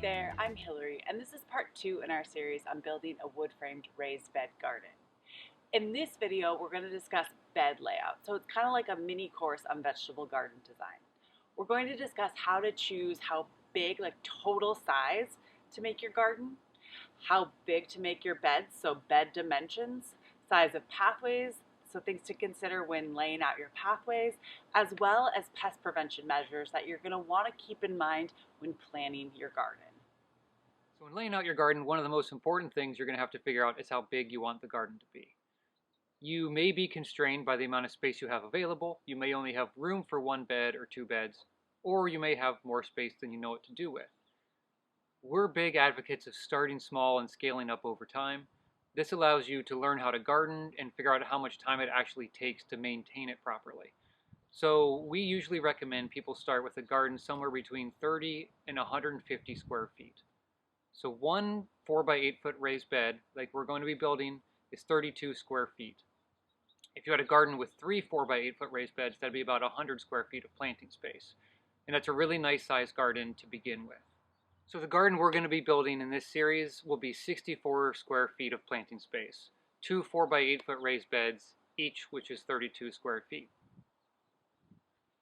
there, I'm Hillary, and this is part 2 in our series on building a wood-framed raised bed garden. In this video, we're going to discuss bed layout, so it's kind of like a mini course on vegetable garden design. We're going to discuss how to choose how big, like total size, to make your garden, how big to make your beds, so bed dimensions, size of pathways, so things to consider when laying out your pathways, as well as pest prevention measures that you're going to want to keep in mind when planning your garden. So when laying out your garden, one of the most important things you're going to have to figure out is how big you want the garden to be. You may be constrained by the amount of space you have available. You may only have room for one bed or two beds, or you may have more space than you know what to do with. We're big advocates of starting small and scaling up over time. This allows you to learn how to garden and figure out how much time it actually takes to maintain it properly. So we usually recommend people start with a garden somewhere between 30 and 150 square feet. So one 4x8 foot raised bed, like we're going to be building, is 32 square feet. If you had a garden with three 4x8 foot raised beds, that'd be about 100 square feet of planting space. And that's a really nice sized garden to begin with. So the garden we're going to be building in this series will be 64 square feet of planting space. Two 4x8 foot raised beds, each which is 32 square feet.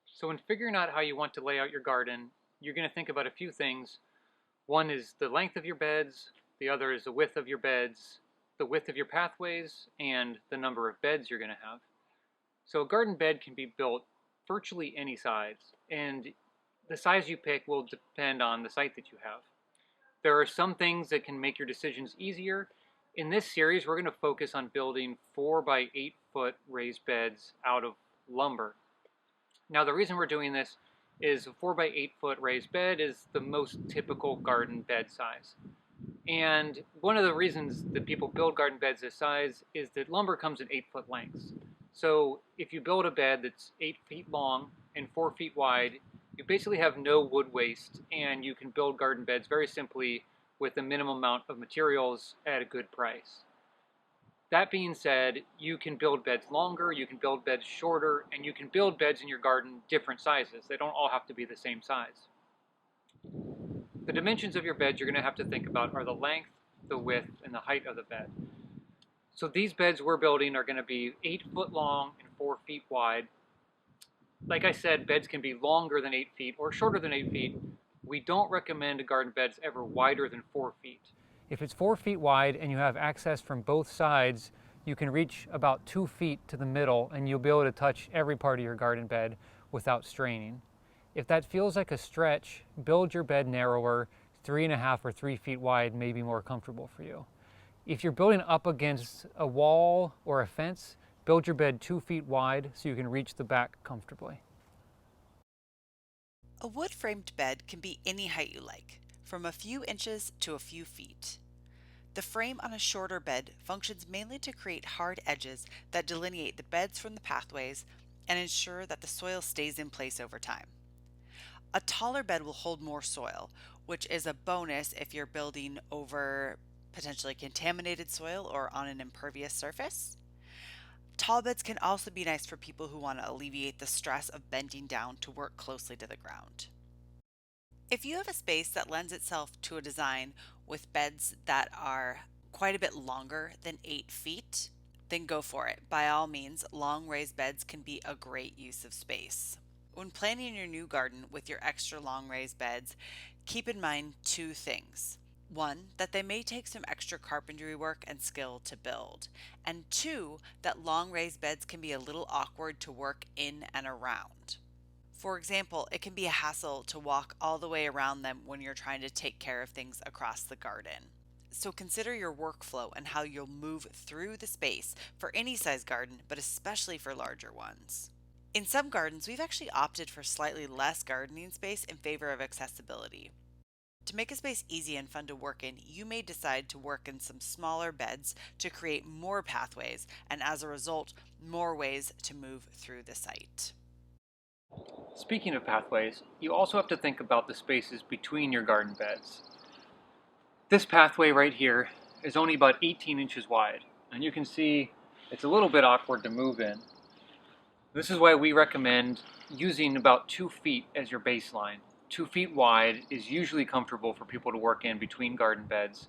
So when figuring out how you want to lay out your garden, you're going to think about a few things. One is the length of your beds, the other is the width of your beds, the width of your pathways, and the number of beds you're going to have. So a garden bed can be built virtually any size, and the size you pick will depend on the site that you have. There are some things that can make your decisions easier. In this series, we're going to focus on building 4x8 foot raised beds out of lumber. Now the reason we're doing this is a 4x8 foot raised bed is the most typical garden bed size. And one of the reasons that people build garden beds this size is that lumber comes in 8 foot lengths. So if you build a bed that's 8 feet long and 4 feet wide, you basically have no wood waste, and you can build garden beds very simply with a minimum amount of materials at a good price. That being said, you can build beds longer, you can build beds shorter, and you can build beds in your garden different sizes. They don't all have to be the same size. The dimensions of your beds you're going to have to think about are the length, the width, and the height of the bed. So these beds we're building are going to be 8 foot long and 4 feet wide. Like I said, beds can be longer than 8 feet or shorter than 8 feet. We don't recommend garden beds ever wider than 4 feet. If it's 4 feet wide and you have access from both sides, you can reach about 2 feet to the middle and you'll be able to touch every part of your garden bed without straining. If that feels like a stretch, build your bed narrower. 3.5 or 3 feet wide may be more comfortable for you. If you're building up against a wall or a fence, build your bed 2 feet wide so you can reach the back comfortably. A wood-framed bed can be any height you like, from a few inches to a few feet. The frame on a shorter bed functions mainly to create hard edges that delineate the beds from the pathways and ensure that the soil stays in place over time. A taller bed will hold more soil, which is a bonus if you're building over potentially contaminated soil or on an impervious surface. Tall beds can also be nice for people who want to alleviate the stress of bending down to work closely to the ground. If you have a space that lends itself to a design with beds that are quite a bit longer than 8 feet, then go for it. By all means, long raised beds can be a great use of space. When planning your new garden with your extra long raised beds, keep in mind two things. One, that they may take some extra carpentry work and skill to build. And two, that long raised beds can be a little awkward to work in and around. For example, it can be a hassle to walk all the way around them when you're trying to take care of things across the garden. So consider your workflow and how you'll move through the space for any size garden, but especially for larger ones. In some gardens, we've actually opted for slightly less gardening space in favor of accessibility. To make a space easy and fun to work in, you may decide to work in some smaller beds to create more pathways and as a result, more ways to move through the site. Speaking of pathways, you also have to think about the spaces between your garden beds. This pathway right here is only about 18 inches wide, and you can see it's a little bit awkward to move in. This is why we recommend using about 2 feet as your baseline. 2 feet wide is usually comfortable for people to work in between garden beds.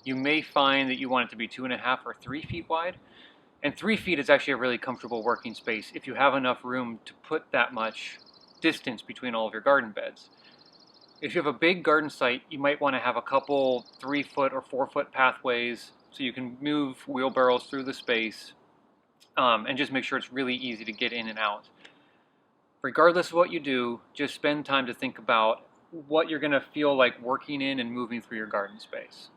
You may find that you want it to be 2.5 or 3 feet wide. And 3 feet is actually a really comfortable working space if you have enough room to put that much distance between all of your garden beds. If you have a big garden site, you might want to have a couple 3 foot or 4 foot pathways so you can move wheelbarrows through the space, and just make sure it's really easy to get in and out. Regardless of what you do, just spend time to think about what you're going to feel like working in and moving through your garden space.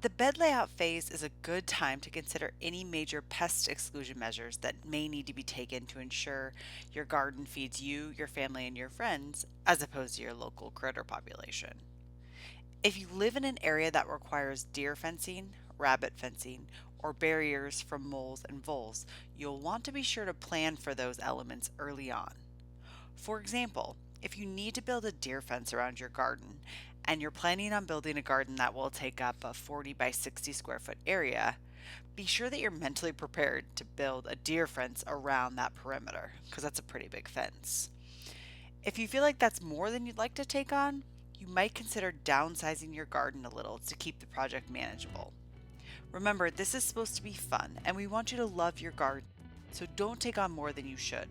The bed layout phase is a good time to consider any major pest exclusion measures that may need to be taken to ensure your garden feeds you, your family, and your friends, as opposed to your local critter population. If you live in an area that requires deer fencing, rabbit fencing, or barriers from moles and voles, you'll want to be sure to plan for those elements early on. For example, if you need to build a deer fence around your garden and you're planning on building a garden that will take up a 40 by 60 square foot area, be sure that you're mentally prepared to build a deer fence around that perimeter, because that's a pretty big fence. If you feel like that's more than you'd like to take on, you might consider downsizing your garden a little to keep the project manageable. Remember, this is supposed to be fun and we want you to love your garden, so don't take on more than you should.